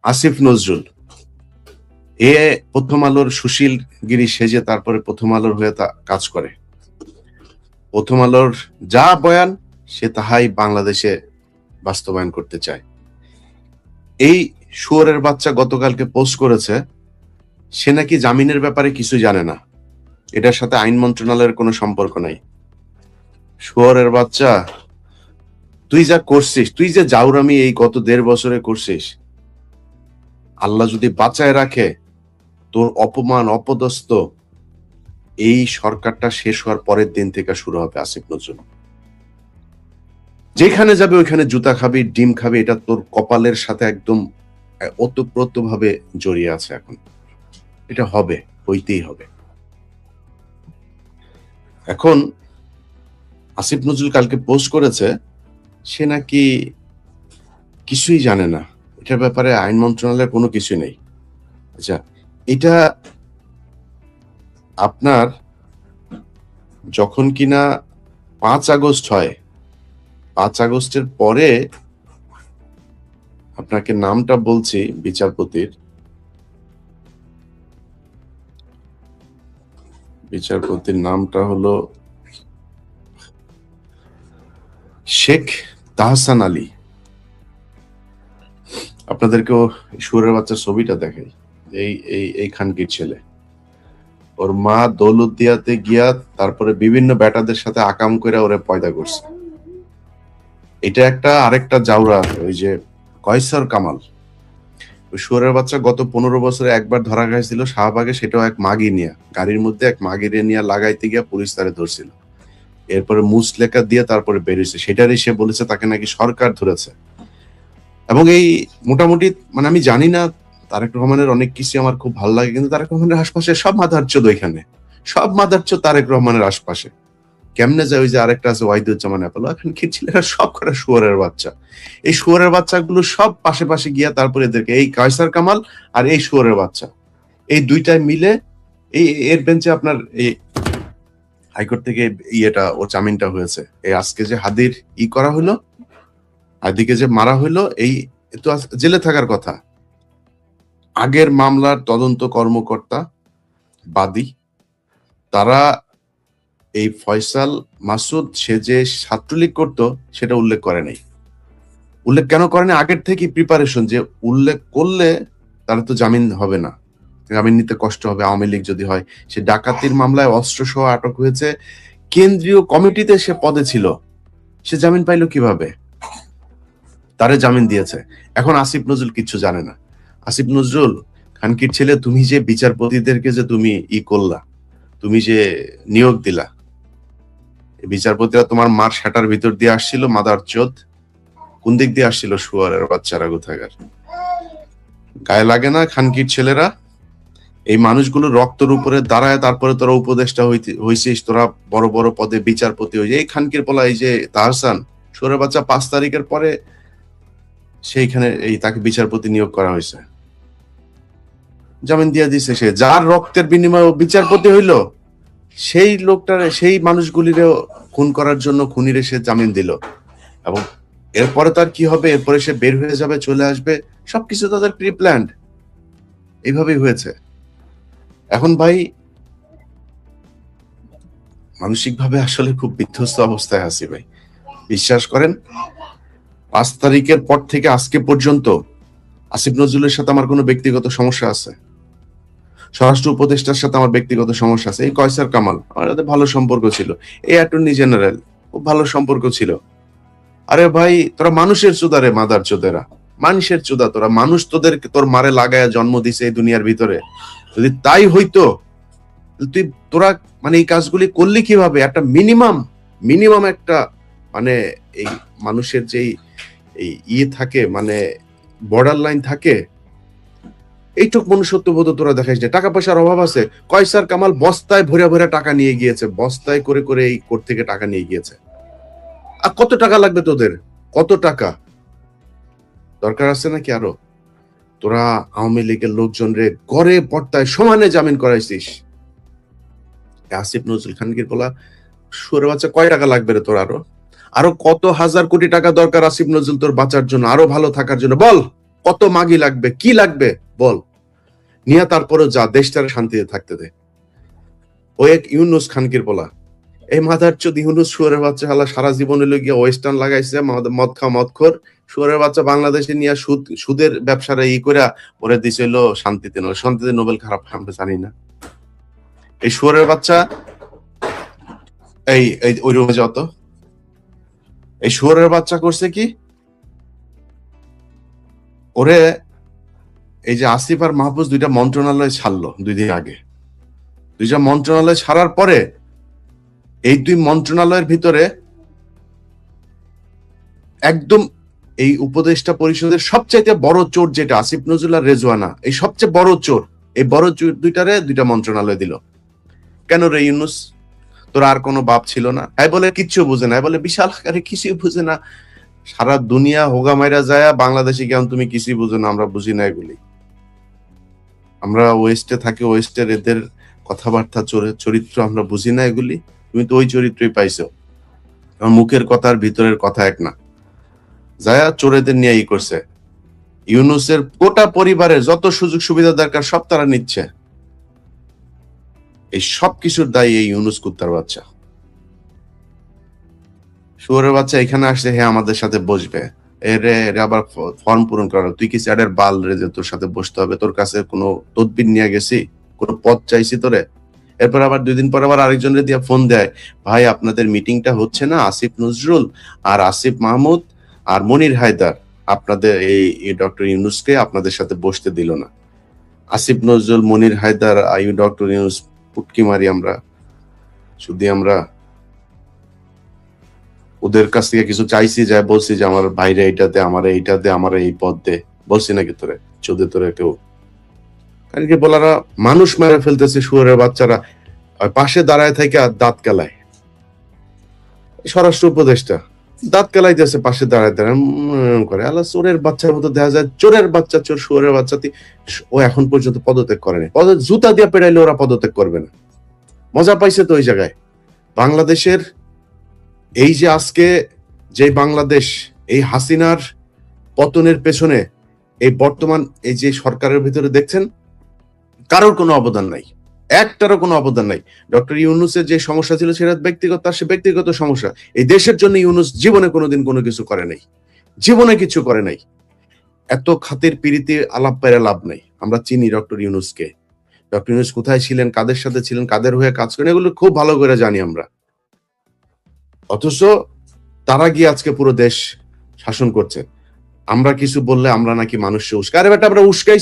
আসিফ নজরুল এ প্রথম আলোর সুশীল গিরি সেজে তারপরে প্রথম আলোর হয়ে কাজ করে। প্রথম আলোর যা বয়ান সে তাহাই বাংলাদেশে বাস্তবায়ন করতে চায়। এই শুয়োরের বাচ্চা গতকালকে পোস্ট করেছে সে নাকি জামিনের ব্যাপারে কিছু জানে না, এটার সাথে আইন মন্ত্রণালয়ের কোনো সম্পর্ক নাই। শুয়োরের বাচ্চা, তুই যা করছিস, তুই যে জাউরামি এই গত 1.5 বছরে করছিস, আল্লাহ যদি বাঁচায় রাখে তোর অপমান অপদস্থ এই সরকারটা শেষ হওয়ার পরের দিন থেকে শুরু হবে। আসিফ নজরুল যেখানে যাবে ওইখানে জুতা খাবি, ডিম খাবি, এটা তোর কপালের সাথে একদম ওতপ্রোত ভাবে জড়িয়ে আছে। এখন এটা হবে, হইতেই হবে। এখন আসিফ নজরুল কালকে পোস্ট করেছে সে নাকি কিছুই জানে না, এটার ব্যাপারে আইন মন্ত্রণালয়ের কোনো কিছু নেই। আচ্ছা, এটা আপনার যখন কিনা 5 আগস্ট হয়, 5 আগস্টের পরে আপনাকে নামটা বলছি বিচারপতির নামটা হলো শেখ তাহসান আলী। আপনাদেরকেও শুয়োরের বাচ্চার ছবিটা দেখাই। এই খানকির ছেলে, ওর মা দৌলতদিয়াতে গিয়া তারপরে বিভিন্ন বেটাদের সাথে আকাম করে ওরে পয়দা করছে। এটা একটা আরেকটা জাউরা, ওই যে কয়সার কামাল, ওই শুয়োরের বাচ্চা গত 15 বছরে একবার ধরা খাইছিল শাহবাগে, সেটাও এক মাগি নিয়ে, গাড়ির মধ্যে এক মাগিরে নিয়ে লাগাইতে গিয়া পুলিশ তারে ধরছিল। এরপরে মুসলেকা দিয়ে তারপরে বেরিয়েছে, সেটারই সে বলেছে তাকে নাকি সরকার ধরেছে। এবং এই মোটামুটি মানে আমি জানি না, তারেক রহমানের অনেক কিছু আমার খুব ভালো লাগে, কিন্তু তারেক রহমানের আশপাশে সব মাদারচোদ, ওইখানে সব মাদারচোদ তারেক রহমানের আশপাশে। কেমনে যায়? ওই যে আরেকটা আছে ওয়াহিদুজ্জামান অ্যাপেলো, এখন কি ছেলেরা সব কটা শুয়োরের বাচ্চা। এই শুয়োরের বাচ্চাগুলো সব পাশে পাশে গিয়া তারপরে এদেরকে, এই কায়সার কামাল আর এই শুয়োরের বাচ্চা, এই দুইটায় মিলে এই এর বেঞ্চে আপনার এই হাইকোর্ট থেকে ওর জামিনটা হয়েছে। এই আজকে যে হাদির করা হলো, হাদিকে যে মারা হইলো, এই তো জেলে থাকার কথা। আগের মামলার তদন্ত কর্মকর্তা বাদী, তারা এই ফয়সাল মাসুদ সে যে ছাত্রলীগ করতো সেটা উল্লেখ করে নাই। উল্লেখ কেন করে না? আগের থেকে প্রিপারেশন, যে উল্লেখ করলে তারা তো জামিন হবে না, জামিন নিতে কষ্ট হবে আওয়ামী লীগ যদি হয়। সে ডাকাতির মামলায় অস্ত্র সহ আটক হয়েছে, কেন্দ্রীয় কমিটিতে সে পদে ছিল, সে জামিন পাইলো কিভাবে? তারে জামিন দিয়েছে। এখন আসিফ নজরুল কিচ্ছু জানে না। আসিফ নজরুল খানকির ছেলে, তুমি যে বিচারপতিদেরকে যে তুমি করলা, তুমি যে নিয়োগ দিলা, বিচারপতিরা তোমার মার শাটার ভিতর দিয়ে আসছিল, মাদার চোদ কোন দিক দিয়ে আসছিল? শুয়ারের বাচ্চারা কোথাকার। গায়ে লাগে না খানকির ছেলেরা? এই মানুষগুলো রক্তের উপরে দাঁড়ায় তারপরে তোরা উপদেষ্টা হইছিস, তোরা বড় বড় পদে বিচারপতি হয়েছে। এই খানকির পোলা, এই যে তাহসান, শুয়ারের বাচ্চা 5 তারিখের পরে সেইখানে তাকে বিচারপতি নিয়োগ করা হয়েছে, জামিন দিয়ে দিছে। সে যার রক্তের বিনিময়ে বিচারপতি হইল, সেই লোকটার, সেই মানুষগুলিরে খুন করার জন্য খুনিরে সে জামিন দিল। এবং এরপরে তার কি হবে? এরপরে সে বের হয়ে যাবে, চলে আসবে, সবকিছু তাদের প্রি প্ল্যান্ড, এইভাবেই হয়েছে। এখন ভাই মানসিক ভাবে আসলে খুব বিধ্বস্ত অবস্থায় আছি ভাই। বিশ্বাস করেন, 5 তারিখের পর থেকে আজকে পর্যন্ত আসিফ নজরুলের সাথে আমার কোনো ব্যক্তিগত সমস্যা আছে, স্বরাষ্ট্র উপদেষ্টার সাথে আমার ব্যক্তিগত সমস্যা আছে, এই কয়সার কামাল আমার সাথে ভালো সম্পর্ক ছিল, এই অ্যাটর্নি জেনারেল খুব ভালো সম্পর্ক ছিল। আরে ভাই, তোরা মানুষের চোদা রে, মাদার চোদেরা, মানুষের চোদা তোরা। মানুষ তোর মারে লাগায়া জন্ম দিছে এই দুনিয়ার ভিতরে। যদি তাই হইতো তোরা মানে এই কাজগুলি করলি কিভাবে? একটা মিনিমাম একটা মানে এই মানুষের যেই থাকে, মানে বর্ডার লাইন থাকে, এইটুক মনুষ্যত্ববোধ তোরা দেখাইস না। টাকা পয়সার অভাব আছে, কয়সার কামাল বস্তায় ভরে ভরে টাকা নিয়ে গিয়েছে, বস্তায় করে করে এই কোর্ট থেকে টাকা নিয়ে গিয়েছে। আর কত টাকা লাগবে তোদের? কত টাকা দরকার আছে নাকি আরো? তোরা আওয়ামী লীগের লোকজন রে গড়ে পর্দায় সমানে জামিন করাইছিস। আসিফ নজরুল খানকির বলা শুয়োরের বাচ্চা, কয় টাকা লাগবে রে তোর? আরো কত হাজার কোটি টাকা দরকার আসিফ নজরুল তোর বাঁচার জন্য, আরো ভালো থাকার জন্য? বল, কত মাগি লাগবে, কি লাগবে বল, নিয়ে তারপরে যা, দেশটারে শান্তিতে থাকতে দে। ও এক ইউনুস খানকির বলা, এই মাথার চোদ ইউনুস শুয়ারের বাচ্চা হালা সারা জীবন হইলো গিয়ে ওয়েস্টার্ন লাগাইছে, মদ খা মদখোর শুয়ারের বাচ্চা বাংলাদেশে নিয়ে সুদের ব্যবসারে করে ওরে দিছিল শান্তিতে, শান্তিতে নোবেল খারাপ আমরা জানি না। এই শুয়ারের বাচ্চা এই ওই রুমে যত এই শুয়ারের বাচ্চা করছে কি, ওরে এই যে আসিফ আর মাহফুজ দুইটা মন্ত্রণালয় ছাড়লো 2 দিন আগে। দুইটা মন্ত্রণালয় ছাড়ার পরে এই 2 মন্ত্রণালয়ের ভিতরে একদম এই উপদেষ্টা পরিষদের সবচাইতে বড় চোর যেটা আসিফ নজরুল আর রেজওয়ানা, এই সবচেয়ে বড় চোর, এই বড় চোর দুইটারে 2টা মন্ত্রণালয় দিল। কেন রে ইউনুস, তোর আর কোনো বাপ ছিল না? বলে কিচ্ছু বুঝে না, বলে বিশাল আকারে কিছুই বুঝে না, সারা দুনিয়া হোগা মাইরা যায়, বাংলাদেশে কেমন তুমি কিছুই বুঝো না, আমরা বুঝি না এগুলি, আমরা ওয়েস্টে থাকি, ওয়েস্টের এদের কথাবার্তা চরিত্র আমরা বুঝি না এগুলি, তুমি তো ওই চরিত্রই পাইছো। মুখের কথার ভিতরের কথা এক না, যায়া চোরেদের নিয়ে করছে। ইউনুসের গোটা পরিবারের যত সুযোগ সুবিধা দরকার সব তারা নিচ্ছে। এই সব কিছুর দায়ী এই ইউনুস কুত্তার বাচ্চা, শুয়োরের বাচ্চা এখানে আসছে, হ্যাঁ আমাদের সাথে বসবে, এরে আবার ফর্ম পূরণ করা, তুই কি স্যারের বাল রে যে তোর সাথে বসতে হবে? তোর কাছে কোনো তদবির নিয়ে গেছি, কোনো পদ চাইছি তোরে? এরপর আবার 2 দিন পর আবার আরেকজনের দিয়ে ফোন দেয়, ভাই আপনাদের মিটিংটা হচ্ছে না, আসিফ নজরুল আর আসিফ মাহমুদ আর মনির হায়দার আপনাদের এই ডক্টর ইউনুসকে আপনাদের সাথে বসতে দিল না। আসিফ নজরুল, মনির হায়দার, ডক্টর ইউনুস পুটকি মারি আমরা, শুধু আমরা ওদের কাছ থেকে কিছু চাইছি, যায় বলছি যে আমার বাইরে এইটা দে, আমার এইটা দে, আমার এই পদ দে, বলছি নাকি তোরে? চোদে তোরে কেউ কালকে বলারা মানুষ মেরে ফেলতেছে শুয়োরের বাচ্চারা, পাশে দাঁড়ায় থেকে দাঁত কেলায়। স্বরাষ্ট্র উপদেষ্টা দাঁত কেলাইতেছে, পাশে দাঁড়ায় দাঁড়ায় করে, আল্লাহ চোরের বাচ্চার মতো দেখা যায়, চোরের বাচ্চা, চোর শুয়োরের বাচ্চা। ও এখন পর্যন্ত পদত্যাগ করেনি, জুতা দিয়ে পেড়াইলে ওরা পদত্যাগ করবে না। মজা পাইছে তো ওই জায়গায়। বাংলাদেশের এই যে আজকে যে বাংলাদেশ, এই হাসিনার পতনের পেছনে এই বর্তমান এই যে সরকারের ভিতরে দেখছেন, কারোর কোনো অবদান নাই, একটারও কোনো অবদান নাই। ডক্টর ইউনুসের যে সমস্যা ছিল সেটা ব্যক্তিগত, তার সে ব্যক্তিগত সমস্যা। এই দেশের জন্য ইউনুস জীবনে কোনোদিন কোনো কিছু করে নাই, জীবনে কিছু করে নাই। এত খাতির পিরিতি আলাপ পেরে লাভ নাই। আমরা চিনি ডক্টর ইউনুসকে, ডক্টর ইউনুস কোথায় ছিলেন, কাদের সাথে ছিলেন, কাদের হয়ে কাজ করেন, এগুলো খুব ভালো করে জানি আমরা। অথচ তারা গিয়ে আজকে পুরো দেশ শাসন করছে। আমরা কিছু বললে আমরা নাকি মানুষকে উস্কাই, আরে বেটা আমরা উস্কাই